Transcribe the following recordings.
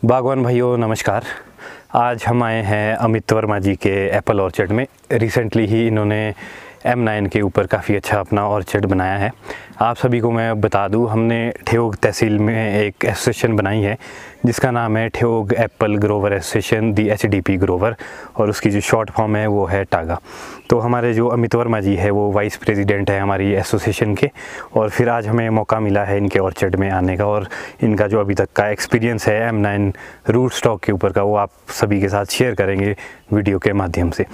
बागवान भाइयों नमस्कार। आज हम आए हैं अमित वर्मा जी के एप्पल ऑर्चर्ड में। रिसेंटली ही इन्होंने M9 के ऊपर काफ़ी अच्छा अपना ऑर्चर्ड बनाया है। आप सभी को मैं बता दूं, हमने ठियोग तहसील में एक एसोसिएशन बनाई है जिसका नाम है ठियोग एप्पल ग्रोवर एसोसिएशन दी HDP ग्रोवर, और उसकी जो शॉर्ट फॉर्म है वो है टागा। तो हमारे जो अमित वर्मा जी है वो वाइस प्रेसिडेंट है हमारी एसोसिएशन के, और फिर आज हमें मौका मिला है इनके ऑर्चर्ड में आने का, और इनका जो अभी तक का एक्सपीरियंस है M9 रूट स्टॉक के ऊपर का वो आप सभी के साथ शेयर करेंगे वीडियो के माध्यम से।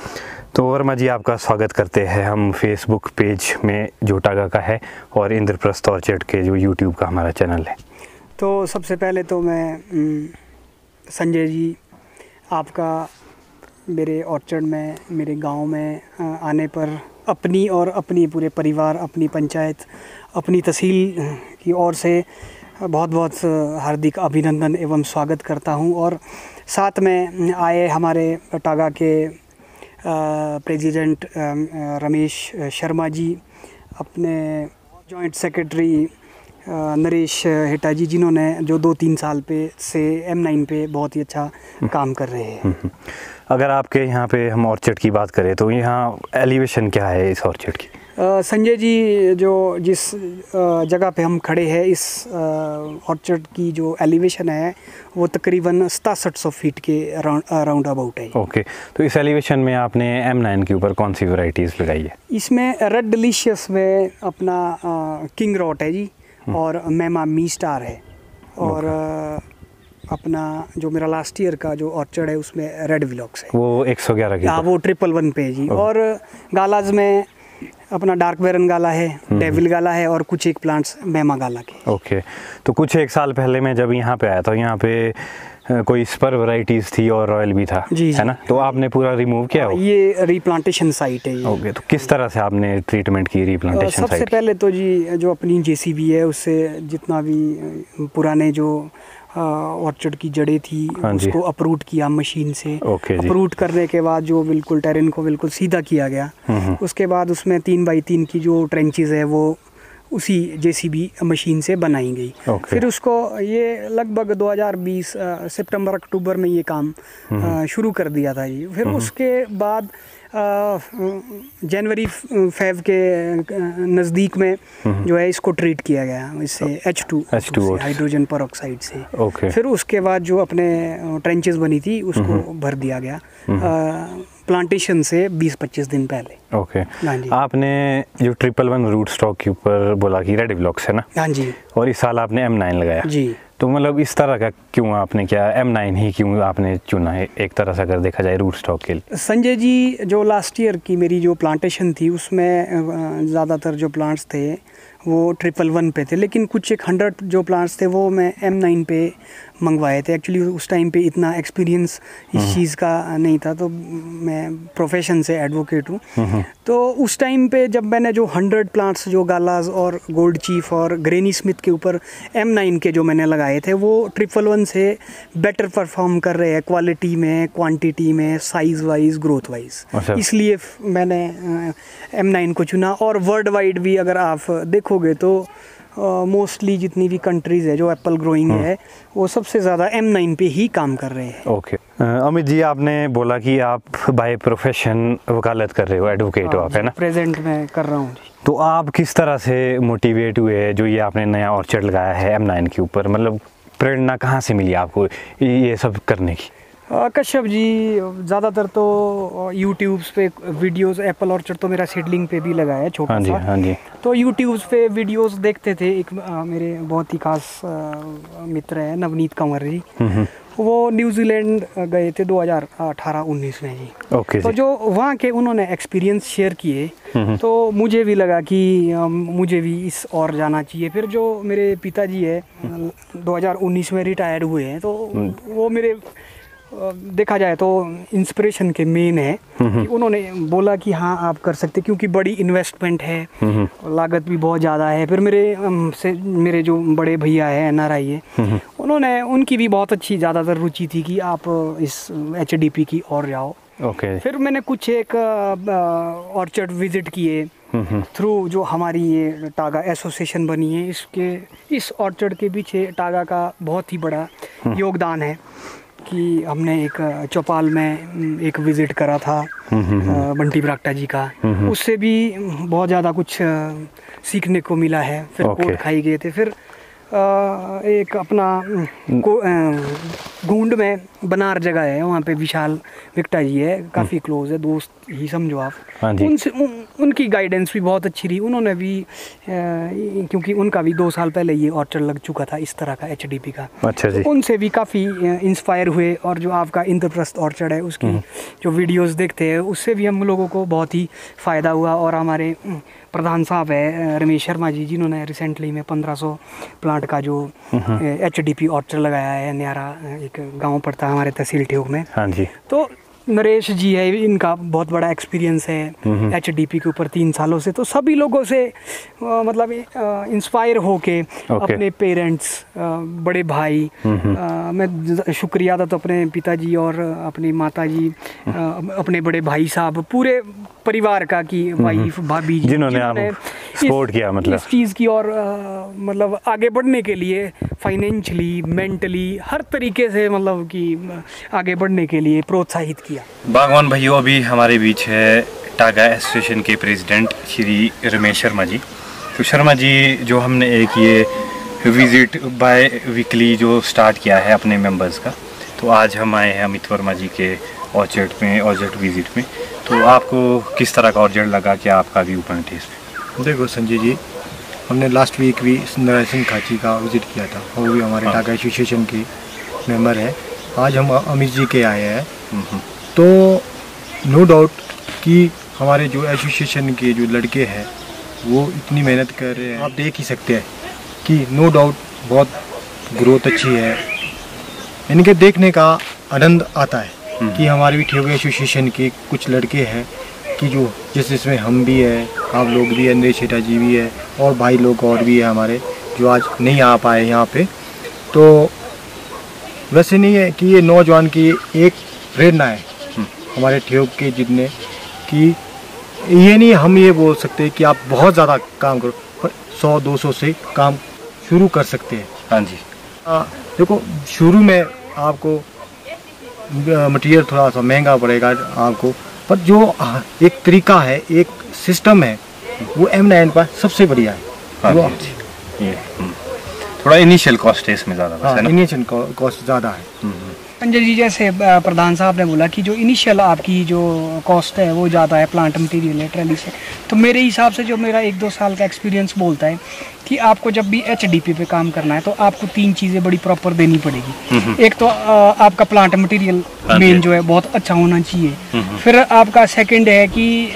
तो वर्मा जी, आपका स्वागत करते हैं हम फेसबुक पेज में जो टागा का है और इंद्रप्रस्थ ऑर्चर्ड के जो यूट्यूब का हमारा चैनल है। तो सबसे पहले तो मैं संजय जी, आपका मेरे ऑर्चर्ड में, मेरे गांव में आने पर अपनी और अपनी पूरे परिवार, अपनी पंचायत, अपनी तहसील की ओर से बहुत बहुत हार्दिक अभिनंदन एवं स्वागत करता हूं। और साथ में आए हमारे टागा के प्रेसिडेंट रमेश शर्मा जी, अपने जॉइंट सेक्रेटरी नरेश हेटा जी, जिन्होंने जो 2-3 साल से M9 पे बहुत ही अच्छा काम कर रहे हैं। अगर आपके यहाँ पे हम ऑर्चर्ड की बात करें तो यहाँ एलिवेशन क्या है इस ऑर्चर्ड की? संजय जी, जो जिस जगह पे हम खड़े हैं, इस ऑर्चर्ड की जो एलिवेशन है वो तकरीबन 6700 फीट के राउंड अबाउट है। ओके, तो इस एलिवेशन में आपने M9 के ऊपर कौन सी वैरायटीज़ लगाई है? इसमें रेड डिलीशियस में अपना किंग रॉट है जी, और मेमा मी स्टार है, और अपना जो मेरा लास्ट ईयर का जो ऑर्चर्ड है उसमें रेड विलॉक्स है, वो 111 की। हाँ, वो 111 पे जी। और गालाज में अपना डार्क बेरन गाला है, डेविल गाला है, और कुछ एक प्लांट्स मेमा गाला के। ओके, तो कुछ एक साल पहले मैं जब यहाँ पे आया था, यहाँ पे कोई स्पर वैरायटीज थी और रॉयल भी था, जी, है ना? तो आपने पूरा रिमूव किया हो? ये रिप्लांटेशन साइट है ये। ओके, तो किस तरह से आपने ट्रीटमेंट की रिप्लांटेशन साइट? सबसे पहले तो जी जो अपनी JCB है उससे जितना भी पुराने जो ऑर्चर्ड की जड़ें थी उसको अपरूट किया मशीन से। अपरूट करने के बाद जो बिल्कुल टेरेन को बिल्कुल सीधा किया गया। उसके बाद उसमें 3x3 की जो ट्रेंचेस है वो उसी JCB मशीन से बनाई गई। फिर उसको ये लगभग 2020 सितंबर अक्टूबर में ये काम शुरू कर दिया था जी। फिर उसके बाद जनवरी फेब के नज़दीक में जो है इसको ट्रीट किया गया, इससे H2 हाइड्रोजन पेरोक्साइड से। फिर उसके बाद जो अपने ट्रेंचेस बनी थी उसको भर दिया गया प्लांटेशन से 20-25 दिन पहले। ओके, आपने जो 111 रूट स्टॉक के ऊपर बोला कि रेड विलॉक्स है ना? हाँ जी। और इस साल आपने M9 लगाया जी। तो मतलब इस तरह का क्यों आपने क्या M9 ही क्यों आपने चुना है, एक तरह से अगर देखा जाए रूट स्टॉक के लिए? संजय जी, जो लास्ट ईयर की मेरी जो प्लांटेशन थी उसमें ज़्यादातर जो प्लांट्स थे वो 111 पे थे, लेकिन कुछ एक 100 जो प्लांट्स थे वो मैं M9 पे मंगवाए थे। एक्चुअली उस टाइम पे इतना एक्सपीरियंस इस चीज़ का नहीं था, तो मैं प्रोफेशन से एडवोकेट हूँ। तो उस टाइम पे जब मैंने जो 100 प्लांट्स जो गालाज और गोल्ड चीफ और ग्रेनी स्मिथ के ऊपर M9 के जो मैंने लगाए थे वो 111 से बेटर परफॉर्म कर रहे हैं, क्वालिटी में, क्वांटिटी में, साइज़ वाइज, ग्रोथ वाइज। इसलिए मैंने M9 को चुना। और वर्ल्ड वाइड भी अगर आप देखोगे तो मोस्टली जितनी भी कंट्रीज़ है जो एप्पल ग्रोइंग है वो सबसे ज़्यादा M9 पे ही काम कर रहे हैं। ओके, अमित जी, आपने बोला कि आप बाय प्रोफेशन वकालत कर रहे हो, एडवोकेट हो आप, है ना? प्रेजेंट में कर रहा हूँ जी। तो आप किस तरह से मोटिवेट हुए जो ये आपने नया ऑर्चर्ड लगाया है M9 के ऊपर? मतलब प्रेरणा कहाँ से मिली आपको ये सब करने की? कश्यप जी, ज़्यादातर तो यूट्यूब्स पे वीडियोस, एप्पल ऑर्चर्ड तो मेरा सीडलिंग पे भी लगा है छोटा सा। हाँ जी। तो यूट्यूब्स पे वीडियोस देखते थे। एक मेरे बहुत ही खास मित्र हैं नवनीत कंवर जी, वो न्यूजीलैंड गए थे 2018-19 में जी। ओके, तो जो वहाँ के उन्होंने एक्सपीरियंस शेयर किए तो मुझे भी लगा कि मुझे भी इस और जाना चाहिए। फिर जो मेरे पिताजी है 2019 में रिटायर हुए हैं, तो वो मेरे देखा जाए तो इंस्पिरेशन के मेन है कि उन्होंने बोला कि हाँ आप कर सकते, क्योंकि बड़ी इन्वेस्टमेंट है, लागत भी बहुत ज़्यादा है। फिर मेरे जो बड़े भैया है NRI है, उनकी भी बहुत अच्छी ज़्यादातर रुचि थी कि आप इस HDP की ओर जाओ। फिर मैंने कुछ एक ऑर्चर्ड विजिट किए थ्रू जो हमारी ये टागा एसोसिएशन बनी है, इस ऑर्चर्ड के पीछे टागा का बहुत ही बड़ा योगदान है कि हमने एक चौपाल में एक विज़िट करा था बंटी बरागटा जी का, उससे भी बहुत ज़्यादा कुछ सीखने को मिला है। फिर कोट खाई गए थे, फिर एक अपना गूंड में बनार जगह है, वहाँ पे विशाल विक्टा जी है, काफ़ी क्लोज है, दोस्त ही समझो आप। उनसे उनकी गाइडेंस भी बहुत अच्छी रही। उन्होंने भी क्योंकि उनका भी 2 साल पहले ये ऑर्चर्ड लग चुका था इस तरह का HDP का। अच्छा जी। तो उनसे भी काफ़ी इंस्पायर हुए, और जो आपका इंद्रप्रस्थ ऑर्चर्ड है उसकी जो वीडियोस देखते हैं उससे भी हम लोगों को बहुत ही फ़ायदा हुआ। और हमारे प्रधान साहब है रमेश शर्मा जी, जिन्होंने रिसेंटली में 1500 प्लांट का जो HDP ऑर्चर्ड लगाया है, न्यारा एक गांव पड़ता है हमारे तहसील ठियोग में। हाँ जी। तो नरेश जी है, इनका बहुत बड़ा एक्सपीरियंस है HDP के ऊपर 3 सालों से। तो सभी लोगों से मतलब इंस्पायर होके अपने पेरेंट्स, बड़े भाई, मैं शुक्रिया अदा तो अपने पिताजी और अपनी माताजी, अपने बड़े भाई साहब, पूरे परिवार का, कि वाइफ भाभी जी जिन्होंने सपोर्ट किया मतलब इस चीज़ की, और मतलब आगे बढ़ने के लिए फाइनेंशियली, मेंटली, हर तरीके से मतलब कि आगे बढ़ने के लिए प्रोत्साहित किया। बागवान भाइयों, अभी हमारे बीच है टागा एसोसिएशन के प्रेसिडेंट श्री रमेश शर्मा जी। तो शर्मा जी, जो हमने एक ये विज़िट बाय वीकली जो स्टार्ट किया है अपने मेंबर्स का, तो आज हम आए हैं अमित वर्मा जी के ऑर्चर्ड विज़िट में। तो आपको किस तरह का ऑर्चर्ड लगा, क्या आपका व्यू पॉइंट है इसमें? देखो संजय जी, हमने लास्ट वीक भी नरेश सिंह खाची का विज़िट किया था, वो भी हमारे टागा एसोसिएशन के मेंबर है। आज हम अमित जी के आए हैं, तो नो डाउट कि हमारे जो एसोसिएशन के जो लड़के हैं वो इतनी मेहनत कर रहे हैं, आप देख ही सकते हैं कि नो डाउट बहुत ग्रोथ अच्छी है। इनके देखने का आनंद आता है कि हमारे भी ठियोग एसोसिएशन के कुछ लड़के हैं कि जो जिसमें हम भी है, आप लोग भी है, नरेश शेठा जी भी है, और भाई लोग और भी है हमारे जो आज नहीं आ पाए यहाँ पे। तो वैसे नहीं है कि ये नौजवान की एक प्रेरणा है हमारे ठियोग के जितने, कि ये नहीं हम ये बोल सकते कि आप बहुत ज़्यादा काम करो, पर 100-200 से काम शुरू कर सकते हैं। हाँ जी। देखो, शुरू में आपको मटेरियल थोड़ा सा महंगा पड़ेगा आपको, पर जो एक तरीका है, एक सिस्टम है, वो M9 पर सबसे बढ़िया है। हाँ जी। थोड़ा इनिशियल कॉस्ट है इसमें ज़्यादा, हाँ, इनिशियल कॉस्ट ज़्यादा है। संजय जी, जैसे प्रधान साहब ने बोला कि जो इनिशियल आपकी जो कॉस्ट है वो ज़्यादा है, प्लांट मटेरियल है, ट्रैली से। तो मेरे हिसाब से जो मेरा 1-2 साल का एक्सपीरियंस बोलता है कि आपको जब भी HDP पे काम करना है तो आपको 3 चीज़ें बड़ी प्रॉपर देनी पड़ेगी। एक तो आपका प्लांट मटेरियल मेन जो है बहुत अच्छा होना चाहिए। फिर आपका सेकंड है कि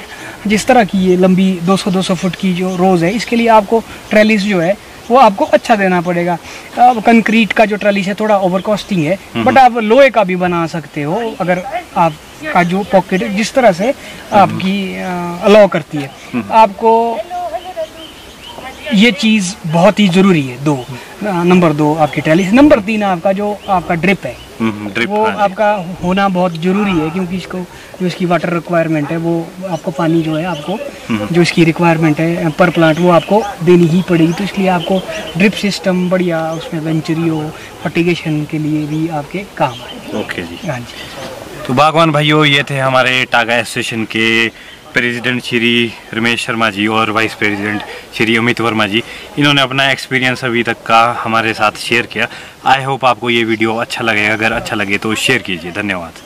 जिस तरह की ये लंबी 200-200 फुट की जो रोज़ है, इसके लिए आपको ट्रैलिस जो है वो आपको अच्छा देना पड़ेगा। अब कंक्रीट का जो ट्रैलिस है थोड़ा ओवर कॉस्टिंग है, बट आप लोहे का भी बना सकते हो अगर आपका जो पॉकेट जिस तरह से आपकी अलाउ करती है। आपको ये चीज़ बहुत ही ज़रूरी है। नंबर 2 आपकी ट्रैलिस, नंबर 3 आपका जो आपका ड्रिप है वो आपका होना बहुत ज़रूरी है, क्योंकि इसको जो इसकी वाटर रिक्वायरमेंट है वो आपको पानी जो है आपको जो इसकी रिक्वायरमेंट है पर प्लांट वो आपको देनी ही पड़ेगी। तो इसलिए आपको ड्रिप सिस्टम बढ़िया, उसमें वेंचरियो फर्टिगेशन के लिए भी आपके काम है। ओके जी। हाँ जी। तो बागवान भाइयों, ये थे हमारे टागा एसोसिएशन के प्रेसिडेंट श्री रमेश शर्मा जी और वाइस प्रेसिडेंट श्री अमित वर्मा जी। इन्होंने अपना एक्सपीरियंस अभी तक का हमारे साथ शेयर किया। आई होप आपको ये वीडियो अच्छा लगे। अगर अच्छा लगे तो शेयर कीजिए। धन्यवाद।